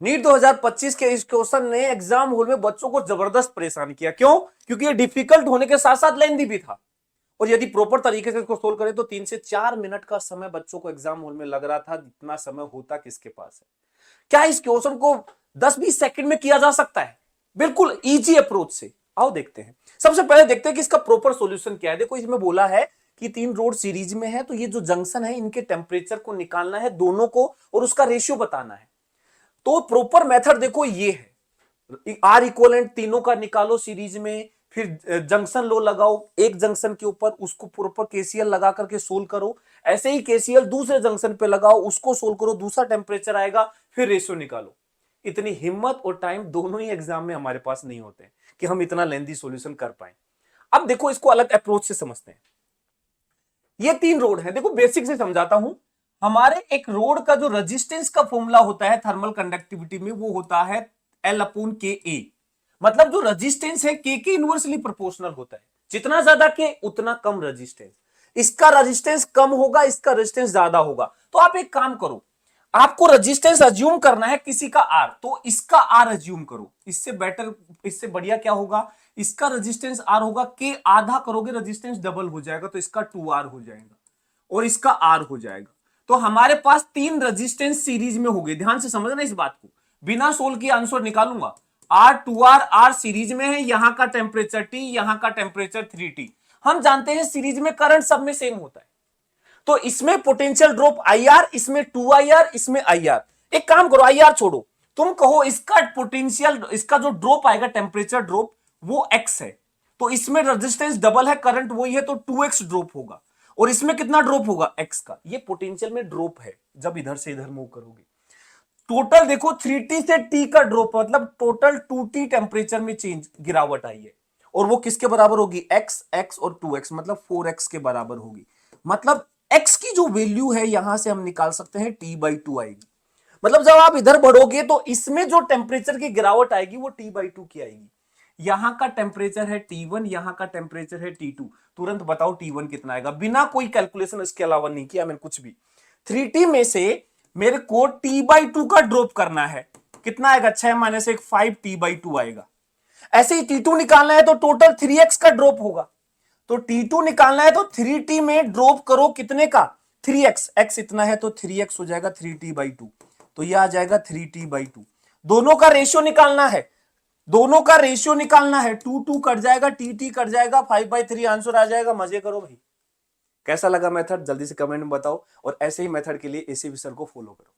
NEET 2025 के इस question ने एग्जाम हॉल में बच्चों को जबरदस्त परेशान किया। क्यों? क्योंकि ये डिफिकल्ट होने के साथ साथ लेंथी भी था, और यदि प्रॉपर तरीके से इसको सोल्व करें तो 3 से 4 मिनट का समय बच्चों को एग्जाम हॉल में लग रहा था। इतना समय होता किसके पास है? क्या इस क्वेश्चन को 10-20 सेकंड में किया जा सकता है? बिल्कुल इजी अप्रोच से। आओ देखते हैं। सबसे पहले देखते हैं कि इसका प्रॉपर सॉल्यूशन क्या है। देखो इसमें बोला है कि 3 रोड सीरीज में है, तो ये जो जंक्शन है इनके टेम्परेचर को निकालना है दोनों को, और उसका रेशियो बताना है। तो प्रॉपर मेथड देखो ये है, आर इक्वलेंट तीनों का निकालो सीरीज में, फिर जंक्शन लो लगाओ एक जंक्शन के ऊपर, उसको प्रॉपर केसीएल लगा करके सोल्व करो। ऐसे ही केसीएल दूसरे जंक्शन पे लगाओ, उसको सोल्व करो, दूसरा टेम्परेचर आएगा, फिर रेशियो निकालो। इतनी हिम्मत और टाइम दोनों ही एग्जाम में हमारे पास नहीं होते कि हम इतना लेंथी सॉल्यूशन कर पाए। अब देखो इसको अलग अप्रोच से समझते हैं। ये 3 रोड है, देखो बेसिक से समझाता हूं। हमारे एक रोड का जो रेजिस्टेंस का फॉर्मूला होता है थर्मल कंडक्टिविटी में, वो होता है L/Ka। मतलब जो रेजिस्टेंस है के इनवर्सली प्रोपोर्शनल होता है, जितना ज्यादा के उतना कम रेजिस्टेंस। इसका रेजिस्टेंस कम होगा, इसका रेजिस्टेंस ज्यादा होगा। तो आप एक काम करो, आपको रेजिस्टेंस अज्यूम करना है किसी का आर, तो इसका आर अज्यूम करो। इससे बेटर, इससे बढ़िया क्या होगा, इसका रेजिस्टेंस आर होगा, के आधा करोगे रेजिस्टेंस डबल हो जाएगा, तो इसका 2R हो जाएगा और इसका आर हो जाएगा। तो हमारे पास 3 रेजिस्टेंस सीरीज में हो गए। ध्यान से समझना इस बात को, बिना सोल के आंसर निकालूंगा। R2R, आर सीरीज में है, यहां का टेम्परेचर T, यहां का टेम्परेचर 3T। हम जानते हैं सीरीज में करंट सब में सेम होता है, तो इसमें पोटेंशियल ड्रॉप IR, इसमें 2IR, इसमें IR। एक काम करो, IR छोड़ो, तुम कहो इसका पोटेंशियल, इसका जो ड्रॉप आएगा टेम्परेचर ड्रॉप, वो X है। तो इसमें रेजिस्टेंस डबल है, करंट वही है, तो 2X ड्रॉप होगा। और इसमें कितना ड्रॉप होगा? X का। ये पोटेंशियल में ड्रॉप है जब इधर से इधर मूव करोगे। टोटल देखो 3T से T का ड्रॉप, मतलब टोटल 2T टेम्परेचर में चेंज, गिरावट आई है। और वो किसके बराबर होगी? X, X और 2X, मतलब 4X के बराबर होगी। मतलब X की जो वैल्यू है यहां से हम निकाल सकते हैं T/2 आएगी। मतलब जब आप इधर बढ़ोगे तो इसमें जो टेम्परेचर की गिरावट आएगी वो T/2 की आएगी। यहां का टेम्परेचर है T1, यहां का टेम्परेचर है T2। तुरंत बताओ T1 कितना आएगा, बिना कोई कैलकुलेशन इसके अलावा नहीं किया मैंने कुछ भी। 3T में से मेरे को T/2 का ड्रॉप करना है, कितना आएगा? 6 - 1 5T/2 आएगा। ऐसे ही T2 निकालना है तो टोटल 3X का ड्रॉप होगा। तो T2 निकालना है तो 3T में ड्रॉप करो कितने का? 3X। X इतना है तो 3X हो जाएगा 3T/2, तो यह आ जाएगा 3T/2। दोनों का रेशियो निकालना है, दोनों का रेशियो निकालना है। 2 कट जाएगा, T कट जाएगा, 5/3 आंसर आ जाएगा। मजे करो भाई। कैसा लगा मेथड? जल्दी से कमेंट में बताओ, और ऐसे ही मेथड के लिए एसी सर को फॉलो करो।